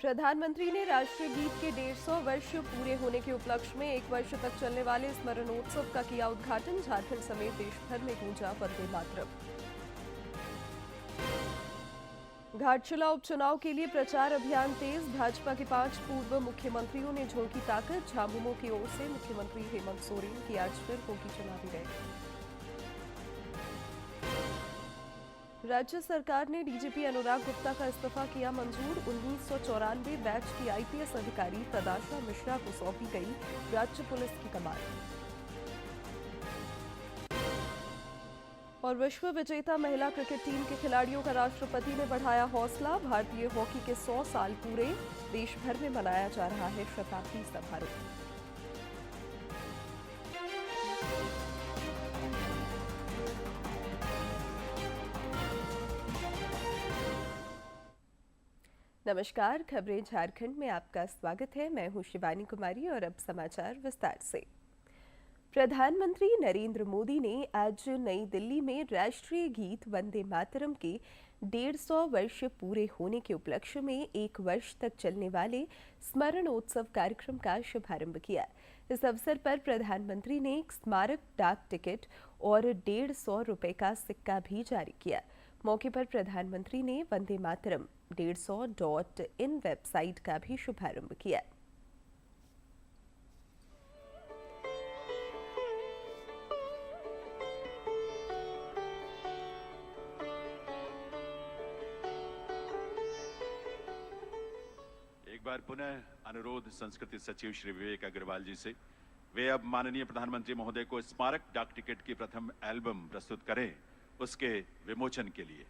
प्रधानमंत्री ने राष्ट्रीय गीत के 150 वर्ष पूरे होने के उपलक्ष्य में 1 वर्ष तक चलने वाले स्मरणोत्सव का किया उद्घाटन। झारखंड समेत देश भर में गूंजा वंदे मातरम। घाटशिला उपचुनाव के लिए प्रचार अभियान तेज। भाजपा के 5 पूर्व मुख्यमंत्रियों ने झोंकी ताकत। झामुमो की ओर से मुख्यमंत्री हेमंत सोरेन की आज फिर होगी चुनावी रैली। राज्य सरकार ने डीजीपी अनुराग गुप्ता का इस्तीफा किया मंजूर। 1994 बैच की आईपीएस अधिकारी तदाशा मिश्रा को सौंपी गई राज्य पुलिस की कमान। और विश्व विजेता महिला क्रिकेट टीम के खिलाड़ियों का राष्ट्रपति ने बढ़ाया हौसला। भारतीय हॉकी के 100 साल पूरे, देश भर में मनाया जा रहा है शताब्दी समारोह। नमस्कार, खबरें झारखंड में आपका स्वागत है। मैं हूं शिवानी कुमारी और अब समाचार विस्तार से। प्रधानमंत्री नरेंद्र मोदी ने आज नई दिल्ली में राष्ट्रीय गीत वंदे मातरम के 150 वर्ष पूरे होने के उपलक्ष्य में 1 वर्ष तक चलने वाले स्मरणोत्सव कार्यक्रम का शुभारंभ किया। इस अवसर पर प्रधानमंत्री ने एक स्मारक डाक टिकट और 150 रुपए का सिक्का भी जारी किया। मौके पर प्रधानमंत्री ने वंदे मातरम 150.in वेबसाइट का भी शुभारंभ किया। एक बार पुनः अनुरोध संस्कृति सचिव श्री विवेक अग्रवाल जी से, वे अब माननीय प्रधानमंत्री महोदय को स्मारक डाक टिकट की प्रथम एल्बम प्रस्तुत करें, उसके विमोचन के लिए।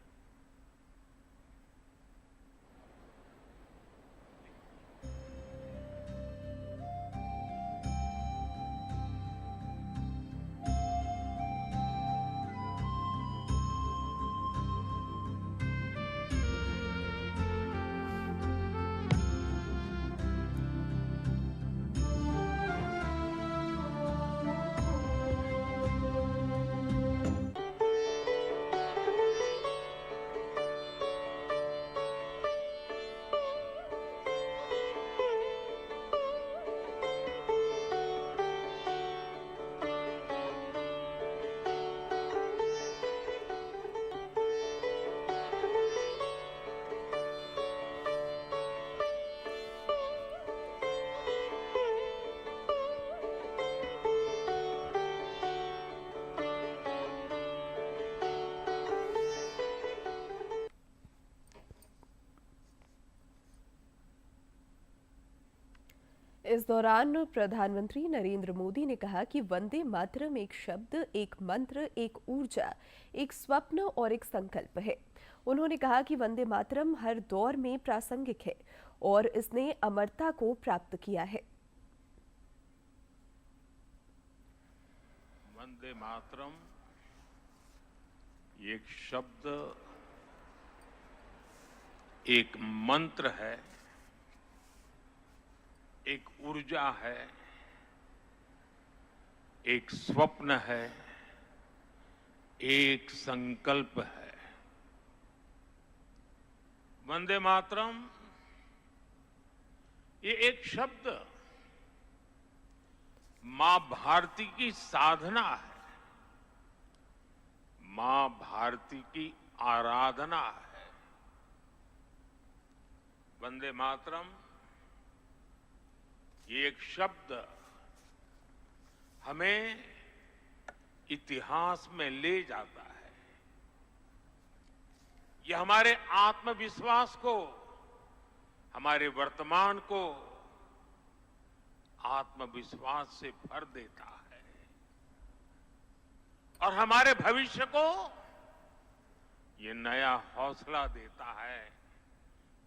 इस दौरान प्रधानमंत्री नरेंद्र मोदी ने कहा कि वंदे मातरम एक शब्द, एक मंत्र, एक ऊर्जा, एक स्वप्न और एक संकल्प है। उन्होंने कहा कि वंदे मातरम हर दौर में प्रासंगिक है और इसने अमरता को प्राप्त किया है। वंदे मातरम एक शब्द, एक मंत्र है, एक ऊर्जा है, एक स्वप्न है, एक संकल्प है। वंदे मातरम ये एक शब्द मां भारती की साधना है, मां भारती की आराधना है। वंदे मातरम ये एक शब्द हमें इतिहास में ले जाता है। यह हमारे आत्मविश्वास को, हमारे वर्तमान को आत्मविश्वास से भर देता है और हमारे भविष्य को ये नया हौसला देता है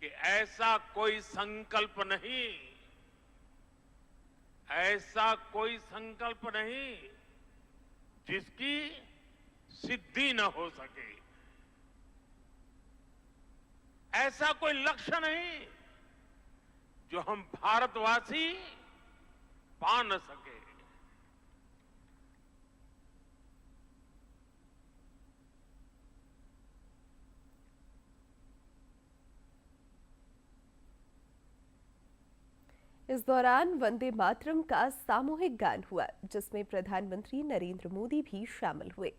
कि ऐसा कोई संकल्प नहीं, ऐसा कोई संकल्प नहीं जिसकी सिद्धि न हो सके, ऐसा कोई लक्ष्य नहीं जो हम भारतवासी पा न सके। इस दौरान वंदे मातरम का सामूहिक गान हुआ, जिसमें प्रधानमंत्री नरेंद्र मोदी भी शामिल हुए।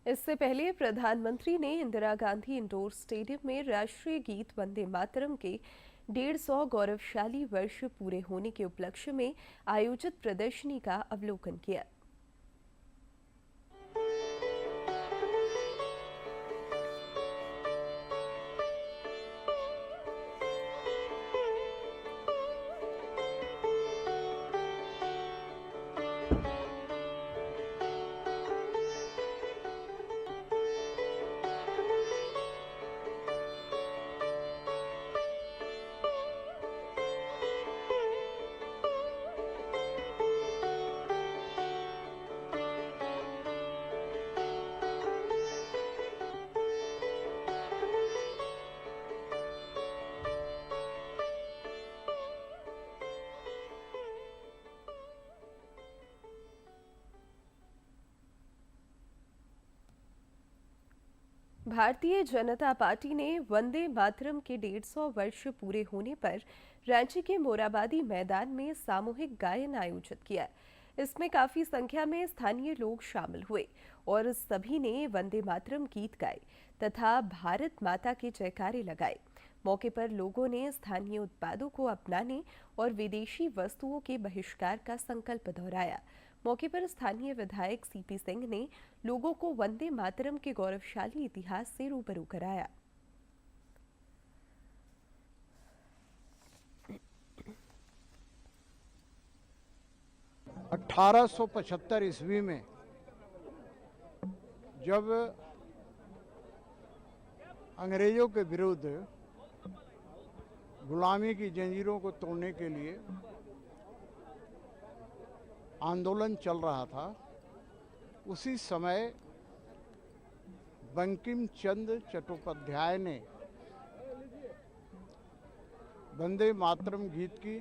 इससे पहले प्रधानमंत्री ने इंदिरा गांधी इंडोर स्टेडियम में राष्ट्रीय गीत वंदे मातरम के 150 गौरवशाली वर्ष पूरे होने के उपलक्ष्य में आयोजित प्रदर्शनी का अवलोकन किया। भारतीय जनता पार्टी ने वंदे मातरम के 150 वर्ष पूरे होने पर रांची के मोराबादी मैदान में सामूहिक गायन आयोजित किया। इसमें काफी संख्या में स्थानीय लोग शामिल हुए और सभी ने वंदे मातरम गीत गाए तथा भारत माता के जयकारे लगाए। मौके पर लोगों ने स्थानीय उत्पादों को अपनाने और विदेशी वस्तुओं के बहिष्कार का संकल्प दोहराया। मौके पर स्थानीय विधायक सीपी सिंह ने लोगों को वंदे मातरम के गौरवशाली इतिहास से रूबरू कराया। अठारह ईस्वी में जब अंग्रेजों के विरुद्ध गुलामी की जंजीरों को तोड़ने के लिए आंदोलन चल रहा था, उसी समय बंकिम चंद्र चट्टोपाध्याय ने वंदे मातरम गीत की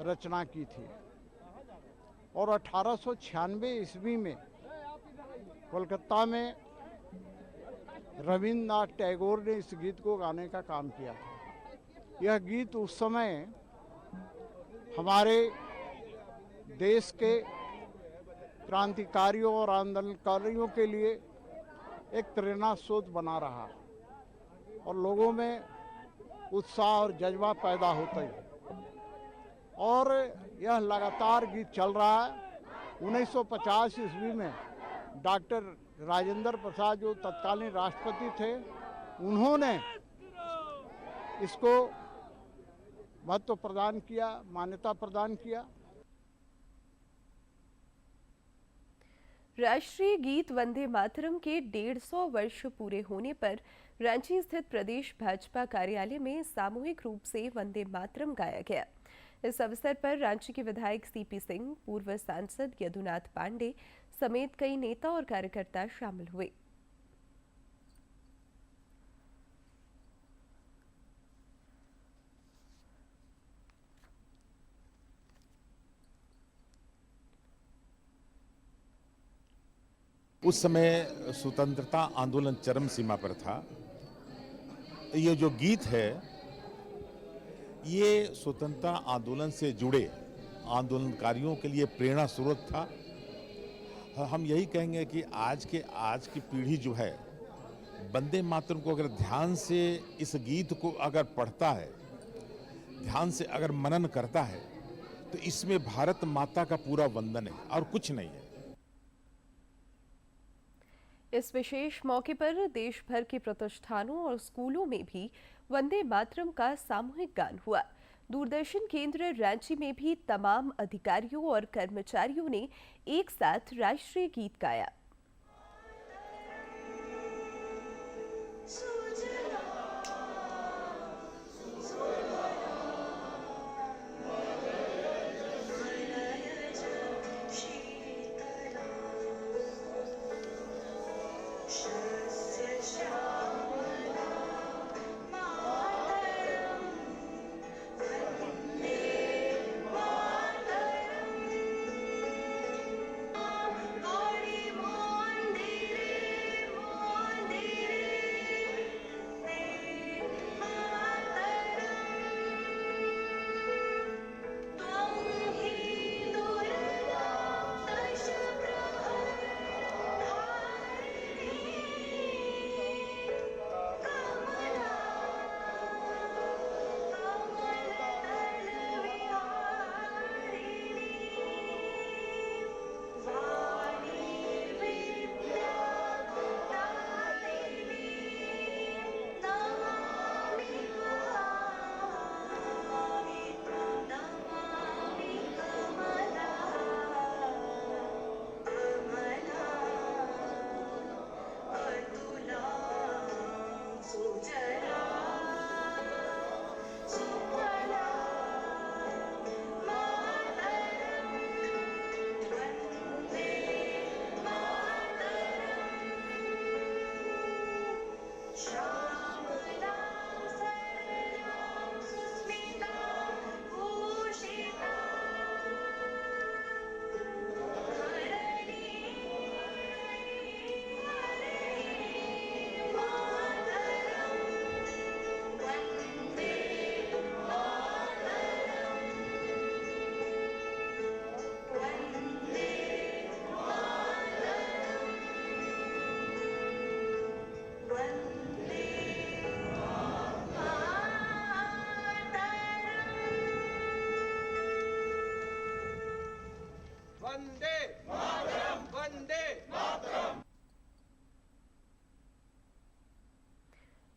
रचना की थी और 1896 ईस्वी में कोलकाता में रविन्द्रनाथ टैगोर ने इस गीत को गाने का काम किया था। यह गीत उस समय हमारे देश के क्रांतिकारियों और आंदोलनकारियों के लिए एक प्रेरणा स्रोत बना रहा और लोगों में उत्साह और जज्बा पैदा होता ही और यह लगातार गीत चल रहा है। 1950 ईस्वी में डॉक्टर राजेंद्र प्रसाद जो तत्कालीन राष्ट्रपति थे, उन्होंने इसको महत्व प्रदान किया, मान्यता प्रदान किया। राष्ट्रीय गीत वंदे मातरम के 150 वर्ष पूरे होने पर रांची स्थित प्रदेश भाजपा कार्यालय में सामूहिक रूप से वंदे मातरम गाया गया। इस अवसर पर रांची के विधायक सीपी सिंह, पूर्व सांसद यदुनाथ पांडे समेत कई नेता और कार्यकर्ता शामिल हुए। उस समय स्वतंत्रता आंदोलन चरम सीमा पर था। ये जो गीत है ये स्वतंत्रता आंदोलन से जुड़े आंदोलनकारियों के लिए प्रेरणा स्रोत था। हम यही कहेंगे कि आज की पीढ़ी जो है वंदे मातरम को अगर ध्यान से इस गीत को अगर पढ़ता है, ध्यान से अगर मनन करता है तो इसमें भारत माता का पूरा वंदन है और कुछ नहीं है। इस विशेष मौके पर देश भर के प्रतिष्ठानों और स्कूलों में भी वंदे मातरम का सामूहिक गान हुआ। दूरदर्शन केंद्र रांची में भी तमाम अधिकारियों और कर्मचारियों ने एक साथ राष्ट्रीय गीत गाया।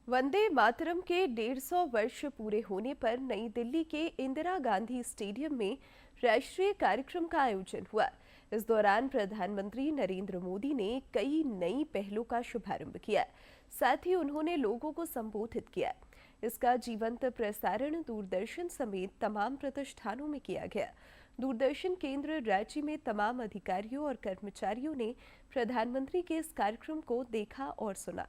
वंदे मातरम के 150 वर्ष पूरे होने पर नई दिल्ली के इंदिरा गांधी स्टेडियम में राष्ट्रीय कार्यक्रम का आयोजन हुआ। इस दौरान प्रधानमंत्री नरेंद्र मोदी ने कई नई पहलों का शुभारंभ किया। साथ ही उन्होंने लोगों को संबोधित किया। इसका जीवंत प्रसारण दूरदर्शन समेत तमाम प्रतिष्ठानों में किया गया। दूरदर्शन केंद्र रांची में तमाम अधिकारियों और कर्मचारियों ने प्रधानमंत्री के इस कार्यक्रम को देखा और सुना।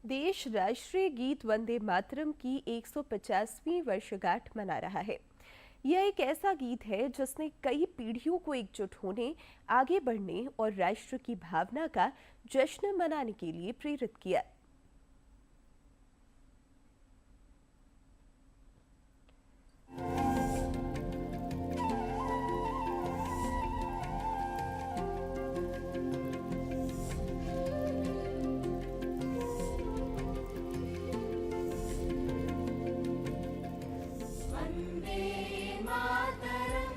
देश राष्ट्रीय गीत वंदे मातरम की 150वीं वर्षगांठ मना रहा है। यह एक ऐसा गीत है जिसने कई पीढ़ियों को एकजुट होने, आगे बढ़ने और राष्ट्र की भावना का जश्न मनाने के लिए प्रेरित किया। वंदे मातरम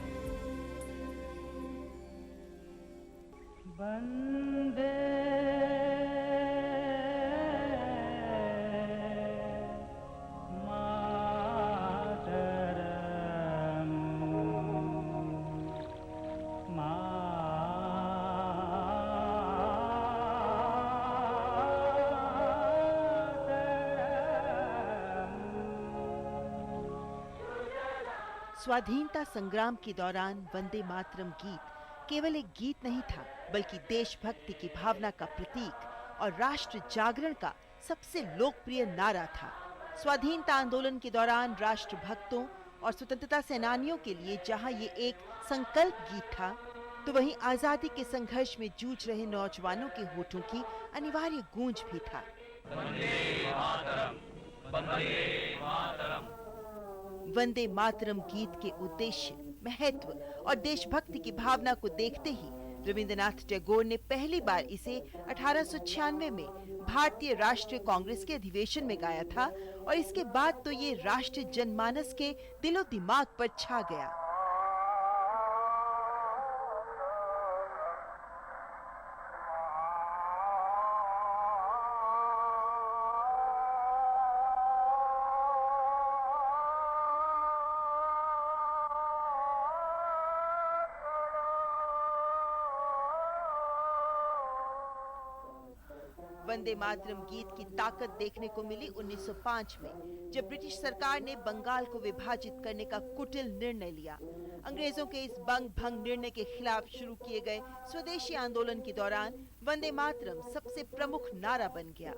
स्वाधीनता संग्राम के दौरान वंदे मातरम गीत केवल एक गीत नहीं था, बल्कि देशभक्ति की भावना का प्रतीक और राष्ट्र जागरण का सबसे लोकप्रिय नारा था। स्वाधीनता आंदोलन के दौरान राष्ट्रभक्तों और स्वतंत्रता सेनानियों के लिए जहां ये एक संकल्प गीत था, तो वहीं आजादी के संघर्ष में जूझ रहे नौजवानों के होठों की अनिवार्य गूंज भी था। वंदे मातरम गीत के उद्देश्य, महत्व और देशभक्ति की भावना को देखते ही रविंद्रनाथ टैगोर ने पहली बार इसे 1896 में भारतीय राष्ट्रीय कांग्रेस के अधिवेशन में गाया था और इसके बाद तो ये राष्ट्रीय जनमानस के दिलो दिमाग पर छा गया। वंदे मातरम गीत की ताकत देखने को मिली 1905 में, जब ब्रिटिश सरकार ने बंगाल को विभाजित करने का कुटिल निर्णय लिया। अंग्रेजों के इस बंग भंग निर्णय के खिलाफ शुरू किए गए स्वदेशी आंदोलन के दौरान वंदे मातरम सबसे प्रमुख नारा बन गया।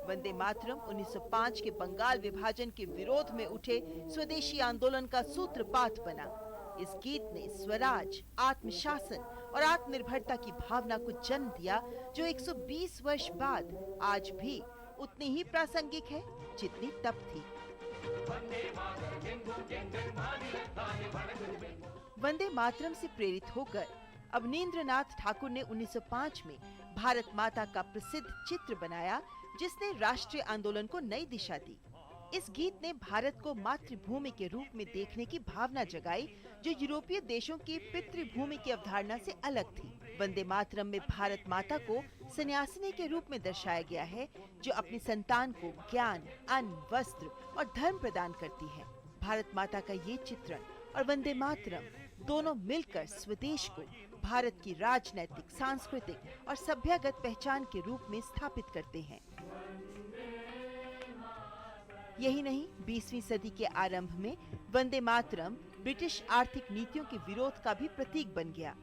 वंदे मातरम 1905 के बंगाल विभाजन के विरोध में उठे स्वदेशी आंदोलन का सूत्रपात बना। इस गीत ने स्वराज, आत्मशासन और आत्मनिर्भरता की भावना को जन्म दिया, जो 120 वर्ष बाद आज भी उतनी ही प्रासंगिक है जितनी तब थी। वंदे मातरम से प्रेरित होकर अवनींद्रनाथ ठाकुर ने 1905 में भारत माता का प्रसिद्ध चित्र बनाया, जिसने राष्ट्रीय आंदोलन को नई दिशा दी। इस गीत ने भारत को मातृभूमि के रूप में देखने की भावना जगाई, जो यूरोपीय देशों की पितृभूमि की अवधारणा से अलग थी। वंदे मातरम में भारत माता को सन्यासिनी के रूप में दर्शाया गया है, जो अपनी संतान को ज्ञान, अन्न, वस्त्र और धर्म प्रदान करती है। भारत माता का ये चित्रण और वंदे मातरम दोनों मिलकर स्वदेश को भारत की राजनैतिक, सांस्कृतिक और सभ्यगत पहचान के रूप में स्थापित करते हैं। यही नहीं, 20वीं सदी के आरंभ में वंदे मातरम ब्रिटिश आर्थिक नीतियों के विरोध का भी प्रतीक बन गया।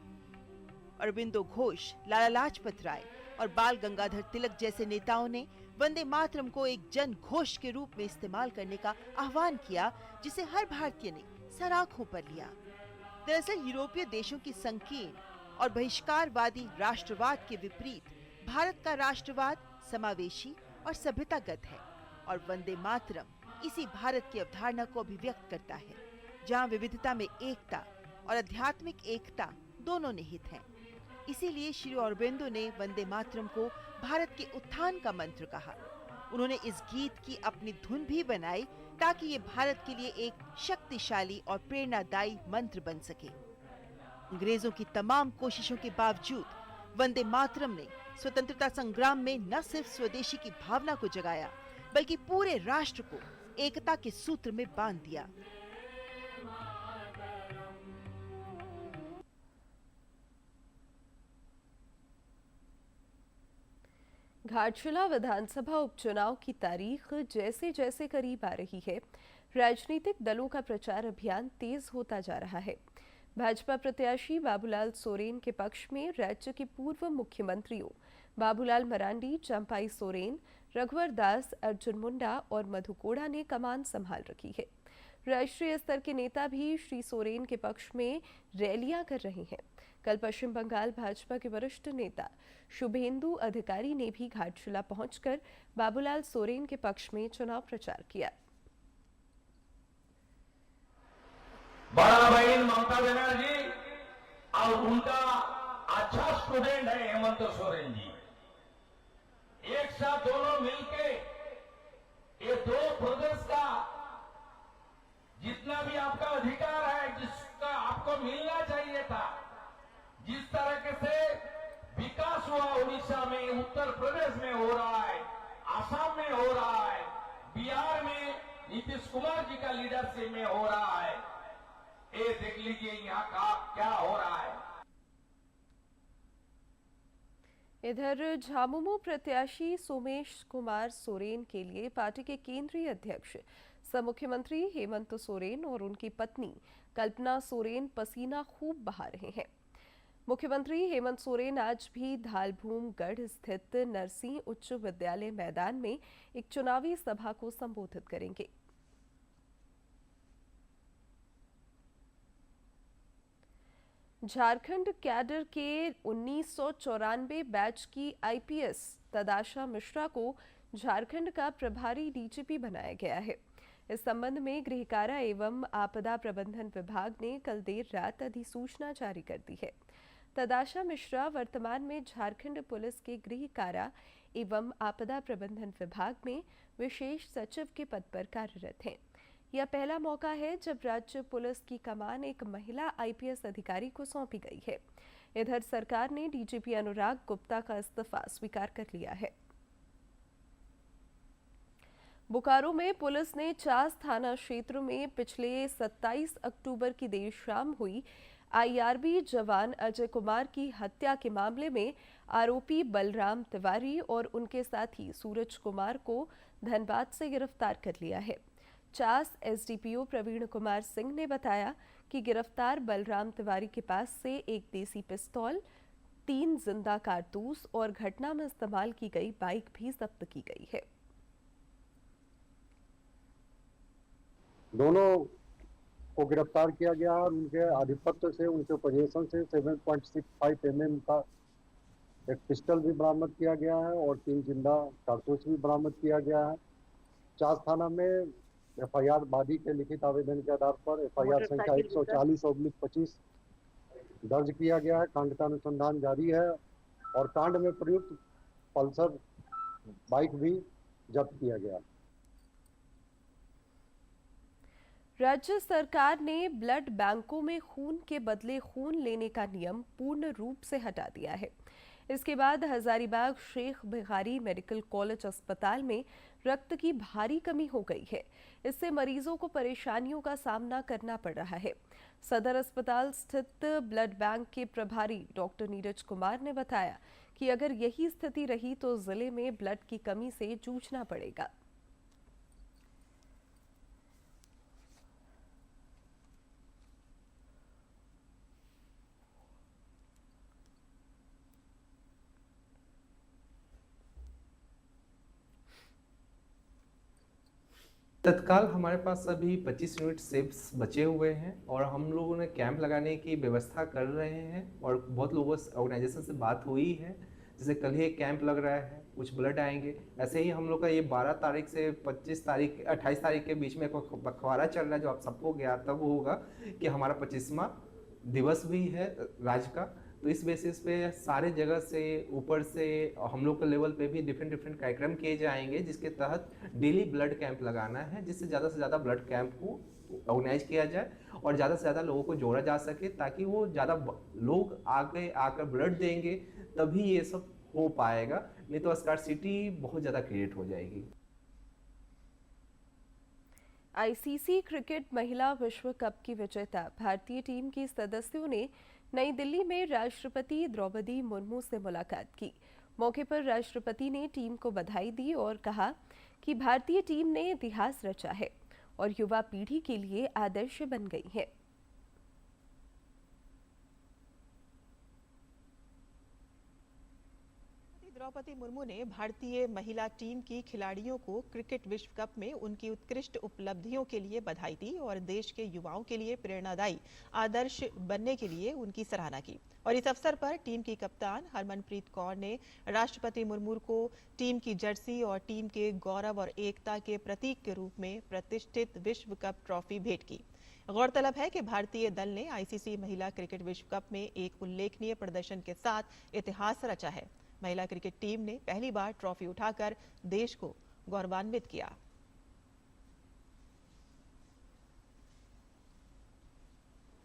अरबिंदो घोष, लाला लाजपत राय और बाल गंगाधर तिलक जैसे नेताओं ने वंदे मातरम को एक जन घोष के रूप में इस्तेमाल करने का आह्वान किया, जिसे हर भारतीय ने सराखों पर लिया। दरअसल यूरोपीय देशों की संकीर्ण और बहिष्कारवादी राष्ट्रवाद के विपरीत भारत का राष्ट्रवाद समावेशी और सभ्यतागत है, और वंदे मातरम इसी भारत की अवधारणा को अभिव्यक्त करता है, जहां विविधता में एकता और आध्यात्मिक एकता दोनों निहित हैं। इसीलिए श्री अरबिंदो ने वंदे मातरम को भारत के उत्थान का मंत्र कहा। उन्होंने इस गीत की अपनी धुन भी बनाई, ताकि ये भारत के लिए एक शक्तिशाली और प्रेरणादायी मंत्र बन सके। अंग्रेजों की तमाम कोशिशों के बावजूद वंदे मातरम ने स्वतंत्रता संग्राम में न सिर्फ स्वदेशी की भावना को जगाया, बल्कि पूरे राष्ट्र को एकता के सूत्र में बांध दिया। घाटशिला विधानसभा उपचुनाव की तारीख जैसे जैसे करीब आ रही है, राजनीतिक दलों का प्रचार अभियान तेज होता जा रहा है। भाजपा प्रत्याशी बाबूलाल सोरेन के पक्ष में राज्य के पूर्व मुख्यमंत्रियों बाबूलाल मरांडी, चंपाई सोरेन, रघुवर दास, अर्जुन मुंडा और मधु कोड़ा ने कमान संभाल रखी है। राष्ट्रीय स्तर के नेता भी श्री सोरेन के पक्ष में रैलियां कर रहे हैं। कल पश्चिम बंगाल भाजपा के वरिष्ठ नेता शुभेंदु अधिकारी ने भी घाटशिला पहुंचकर बाबूलाल सोरेन के पक्ष में चुनाव प्रचार किया। बड़ा बहन ममता बनर्जी और उनका अच्छा स्टूडेंट है हेमंत सोरेन जी, एक साथ दोनों मिलके ये दो प्रदेश का जितना भी आपका अधिकार है, जिसका आपको मिलना चाहिए था, जिस तरह से विकास हुआ उड़ीसा में, उत्तर प्रदेश में हो रहा है, आसाम में हो रहा है, बिहार में नीतीश कुमार जी का लीडरशिप में हो रहा है, ये देख लीजिए यहाँ का क्या हो रहा है। इधर झामुमो प्रत्याशी सोमेश कुमार सोरेन के लिए पार्टी के केंद्रीय अध्यक्ष सह मुख्यमंत्री हेमंत सोरेन और उनकी पत्नी कल्पना सोरेन पसीना खूब बहा रहे हैं। मुख्यमंत्री हेमंत सोरेन आज भी धालभूमगढ़ स्थित नरसिंह उच्च विद्यालय मैदान में एक चुनावी सभा को संबोधित करेंगे। झारखंड कैडर के 1994 बैच की आईपीएस तदाशा मिश्रा को झारखंड का प्रभारी डीजीपी बनाया गया है। इस संबंध में गृह कारा एवं आपदा प्रबंधन विभाग ने कल देर रात अधिसूचना जारी कर दी है। तदाशा मिश्रा वर्तमान में झारखंड पुलिस के गृह कारा एवं आपदा प्रबंधन विभाग में विशेष सचिव के पद पर कार्यरत हैं। यह पहला मौका है जब राज्य पुलिस की कमान एक महिला आईपीएस अधिकारी को सौंपी गई है। इधर सरकार ने डीजीपी अनुराग गुप्ता का इस्तीफा स्वीकार कर लिया है। बोकारो में पुलिस ने चास थाना क्षेत्र में पिछले 27 अक्टूबर की देर शाम हुई आईआरबी जवान अजय कुमार की हत्या के मामले में आरोपी बलराम तिवारी और उनके साथी सूरज कुमार को धनबाद से गिरफ्तार कर लिया है। चास एसडीपीओ प्रवीण कुमार सिंह ने बताया कि गिरफ्तार बलराम तिवारी के पास से एक देसी पिस्तौल, 3 जिंदा कारतूस और घटना में इस्तेमाल की गई बाइक भी जब्त की गई है। दोनों को गिरफ्तार किया गया और उनके आधिपत्य से, उनके पोजीशन से 7.65 mm का एक पिस्टल भी बरामद किया गया है और 3 जिंदा कारतूस भी बरामद किया गया है। चास थाना में एफआईआर वादी के लिखित आवेदन के आधार पर एफआईआर संख्या 140/25 दर्ज किया गया है। कांड का अनुसंधान जारी है और कांड में प्रयुक्त पल्सर बाइक भी जब्त किया गया। राज्य सरकार ने ब्लड बैंकों में खून के बदले खून लेने का नियम पूर्ण रूप से हटा दिया है। इसके बाद हजारीबाग शेख भिखारी मेडिकल कॉलेज अस्पताल में रक्त की भारी कमी हो गई है। इससे मरीजों को परेशानियों का सामना करना पड़ रहा है। सदर अस्पताल स्थित ब्लड बैंक के प्रभारी डॉक्टर नीरज कुमार ने बताया कि अगर यही स्थिति रही तो जिले में ब्लड की कमी से जूझना पड़ेगा। तत्काल हमारे पास अभी 25 यूनिट सेब्स बचे हुए हैं और हम लोगों ने कैंप लगाने की व्यवस्था कर रहे हैं और बहुत लोगों से ऑर्गेनाइजेशन से बात हुई है। जैसे कल ही एक कैंप लग रहा है, कुछ ब्लड आएंगे। ऐसे ही हम लोग का ये 12 तारीख से 28 तारीख के बीच में एक पखवाड़ा चल रहा है जो आप सबको ज्ञात होगा कि हमारा 25वां दिवस भी है राज्य का। तो इस बेसिस पे सारे जगह से ऊपर से हम लोग के लेवल पे भी डिफरेंट कार्यक्रम किए जाएंगे जिसके तहत डेली ब्लड कैंप लगाना है, जिससे ज़्यादा से ज़्यादा ब्लड कैंप को ऑर्गेनाइज किया जाए और ज़्यादा से ज़्यादा लोगों को जोड़ा जा सके ताकि वो ज़्यादा लोग आगे आकर ब्लड देंगे तभी ये सब हो पाएगा, नहीं तो स्कार्सिटी बहुत ज़्यादा क्रिएट हो जाएगी। आईसीसी क्रिकेट महिला विश्व कप की विजेता भारतीय टीम की सदस्यों ने नई दिल्ली में राष्ट्रपति द्रौपदी मुर्मू से मुलाकात की। मौके पर राष्ट्रपति ने टीम को बधाई दी और कहा कि भारतीय टीम ने इतिहास रचा है और युवा पीढ़ी के लिए आदर्श बन गई है। द्रौपदी मुर्मू ने भारतीय महिला टीम की खिलाड़ियों को क्रिकेट विश्व कप में उनकी उत्कृष्ट उपलब्धियों के लिए बधाई दी और देश के युवाओं के लिए प्रेरणादायी आदर्श बनने के लिए उनकी सराहना की। और इस अवसर पर टीम की कप्तान हरमनप्रीत कौर ने राष्ट्रपति मुर्मू को टीम की जर्सी और टीम के गौरव और एकता के प्रतीक के रूप में प्रतिष्ठित विश्व कप ट्रॉफी भेंट की। गौरतलब है कि भारतीय दल ने आईसीसी महिला क्रिकेट विश्व कप में एक उल्लेखनीय प्रदर्शन के साथ इतिहास रचा है। महिला क्रिकेट टीम ने पहली बार ट्रॉफी उठाकर देश को गौरवान्वित किया।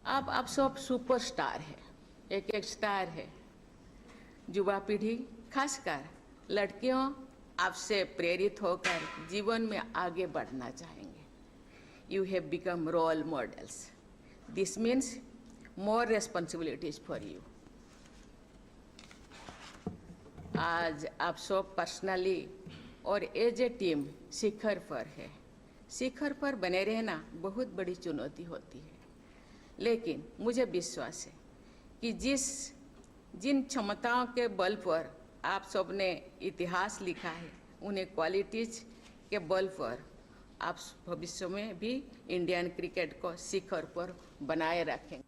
अब आप सब सुपरस्टार है, एक स्टार है। युवा पीढ़ी खासकर लड़कियों आपसे प्रेरित होकर जीवन में आगे बढ़ना चाहेंगे। You have become role models. This means more responsibilities for you. आज आप सब पर्सनली और एज ए टीम शिखर पर है। शिखर पर बने रहना बहुत बड़ी चुनौती होती है, लेकिन मुझे विश्वास है कि जिन क्षमताओं के बल पर आप सब ने इतिहास लिखा है, उन्हें क्वालिटीज के बल पर आप भविष्य में भी इंडियन क्रिकेट को शिखर पर बनाए रखेंगे।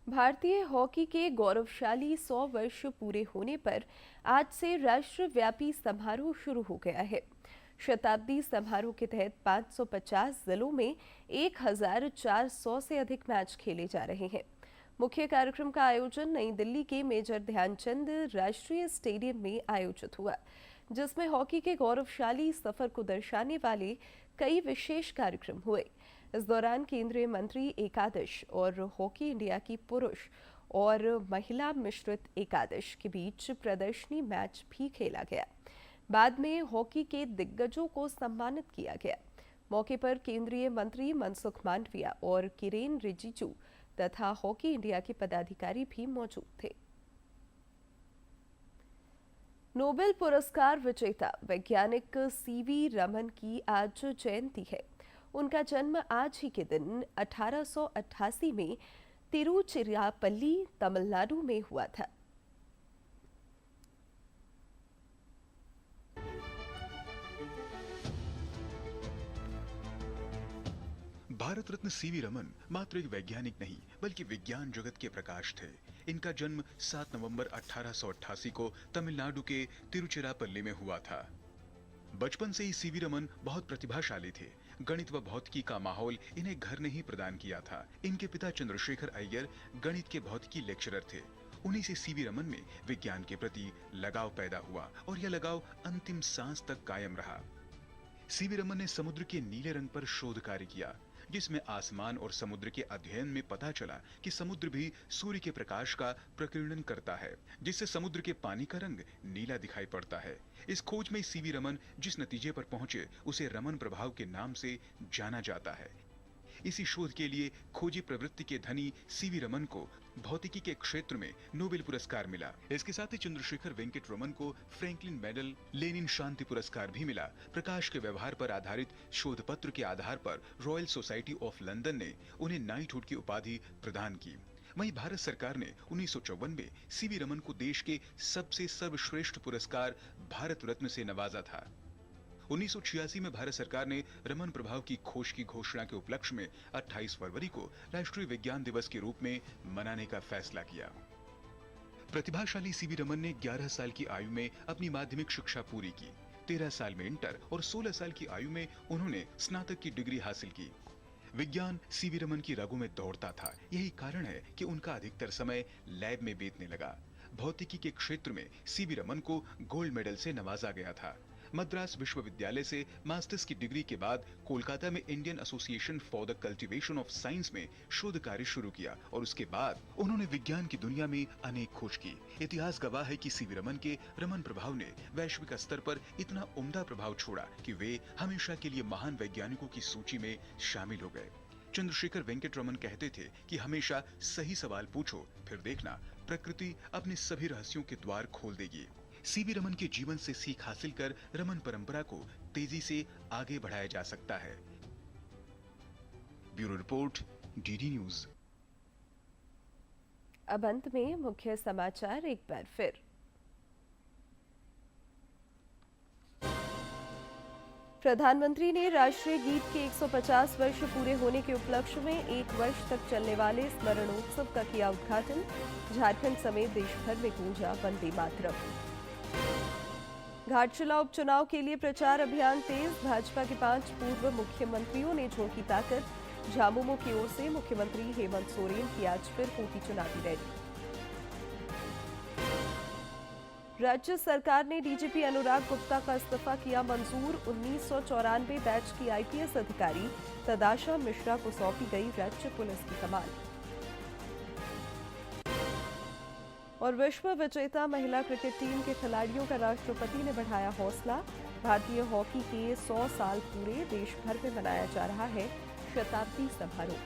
भारतीय हॉकी के गौरवशाली 100 वर्ष पूरे होने पर आज से राष्ट्रव्यापी समारोह शुरू हो गया है। शताब्दी समारोह के तहत 550 जिलों में 1400 से अधिक मैच खेले जा रहे हैं। मुख्य कार्यक्रम का आयोजन नई दिल्ली के मेजर ध्यानचंद राष्ट्रीय स्टेडियम में आयोजित हुआ, जिसमें हॉकी के गौरवशाली सफर को दर्शाने वाले कई विशेष कार्यक्रम हुए। इस दौरान केंद्रीय मंत्री एकादश और हॉकी इंडिया की पुरुष और महिला मिश्रित एकादश के बीच प्रदर्शनी मैच भी खेला गया। बाद में हॉकी के दिग्गजों को सम्मानित किया गया। मौके पर केंद्रीय मंत्री मनसुख मांडविया और किरेन रिजिजू तथा हॉकी इंडिया के पदाधिकारी भी मौजूद थे। नोबेल पुरस्कार विजेता वैज्ञानिक सीवी रमन की आज जयंती है। उनका जन्म आज ही के दिन 1888 में तिरुचिरापल्ली, तमिलनाडु में हुआ था। भारत रत्न सीवी रमन मात्र एक वैज्ञानिक नहीं बल्कि विज्ञान जगत के प्रकाश थे। इनका जन्म 7 नवंबर 1888 को तमिलनाडु के तिरुचिरापल्ली में हुआ था। बचपन से ही सीवी रमन बहुत प्रतिभाशाली थे। गणित व भौतिकी का माहौल इन्हें घर ने ही प्रदान किया था। इनके पिता चंद्रशेखर अय्यर गणित के भौतिकी लेक्चरर थे। उन्हीं से सीवी रमन में विज्ञान के प्रति लगाव पैदा हुआ और यह लगाव अंतिम सांस तक कायम रहा। सीवी रमन ने समुद्र के नीले रंग पर शोध कार्य किया, जिसमें आसमान और समुद्र के अध्ययन में पता चला कि समुद्र भी सूर्य के प्रकाश का प्रकीर्णन करता है, जिससे समुद्र के पानी का रंग नीला दिखाई पड़ता है। इस खोज में सीवी रमन जिस नतीजे पर पहुंचे उसे रमन प्रभाव के नाम से जाना जाता है। इसी शोध के लिए खोजी प्रवृत्ति के धनी सीवी रमन को भौतिकी के क्षेत्र में नोबेल पुरस्कार मिला। इसके साथ ही चंद्रशेखर वेंकट रमन को फ्रैंकलिन मेडल, लेनिन शांति पुरस्कार भी मिला। प्रकाश के व्यवहार पर आधारित शोध पत्र के आधार पर रॉयल सोसाइटी ऑफ लंदन ने उन्हें नाइटहुड की उपाधि प्रदान की। वहीं भारत सरकार ने 1954 में सीवी रमन को देश के सबसे सर्वश्रेष्ठ पुरस्कार भारत रत्न से नवाजा था। 1986 में भारत सरकार ने रमन प्रभाव की खोज की घोषणा के उपलक्ष्य में 28 फरवरी को राष्ट्रीय विज्ञान दिवस के रूप में मनाने का फैसला किया। प्रतिभाशाली सीवी रमन ने 11 साल की आयु में अपनी माध्यमिक शिक्षा पूरी की। 13 साल में इंटर और 16 साल की आयु में उन्होंने स्नातक की डिग्री हासिल की। विज्ञान सीवी रमन की रगों में दौड़ता था। यही कारण है कि उनका अधिकतर समय लैब में बीतने लगा। भौतिकी के क्षेत्र में सीवी रमन को गोल्ड मेडल से नवाजा गया था। मद्रास विश्वविद्यालय से मास्टर्स की डिग्री के बाद कोलकाता में Indian association for the cultivation of science में शोध कार्य शुरू किया और उसके बाद उन्होंने विज्ञान की दुनिया में अनेक खोज की। इतिहास गवाह है कि सीवी रमन के रमन प्रभाव ने वैश्विक स्तर पर इतना उम्दा प्रभाव छोड़ा कि वे हमेशा के लिए महान वैज्ञानिकों की सूची में शामिल हो गए। चंद्रशेखर वेंकट रमन कहते थे कि हमेशा सही सवाल पूछो, फिर देखना प्रकृति अपने सभी रहस्यों के द्वार खोल देगी। सीवी रमन के जीवन से सीख हासिल कर रमन परंपरा को तेजी से आगे बढ़ाया जा सकता है। Bureau report, DD news. अब अंत में मुख्य समाचार एक बार फिर। प्रधानमंत्री ने राष्ट्रीय गीत के 150 वर्ष पूरे होने के उपलक्ष्य में 1 वर्ष तक चलने वाले स्मरणोत्सव का किया उद्घाटन। झारखंड समेत देश भर में गूंजा वंदे मातरम। घाटशिला उपचुनाव के लिए प्रचार अभियान तेज। भाजपा के 5 पूर्व मुख्यमंत्रियों ने झोंकी ताकत। झामुमो की ओर से मुख्यमंत्री हेमंत सोरेन की आज फिर होगी चुनावी रैली। राज्य सरकार ने डीजीपी अनुराग गुप्ता का इस्तीफा किया मंजूर। 1994 बैच की आईपीएस अधिकारी तदाशा मिश्रा को सौंपी गई राज्य पुलिस की कमान। और विश्व विजेता महिला क्रिकेट टीम के खिलाड़ियों का राष्ट्रपति ने बढ़ाया हौसला। भारतीय हॉकी के 100 साल पूरे, देश भर में मनाया जा रहा है शताब्दी समारोह।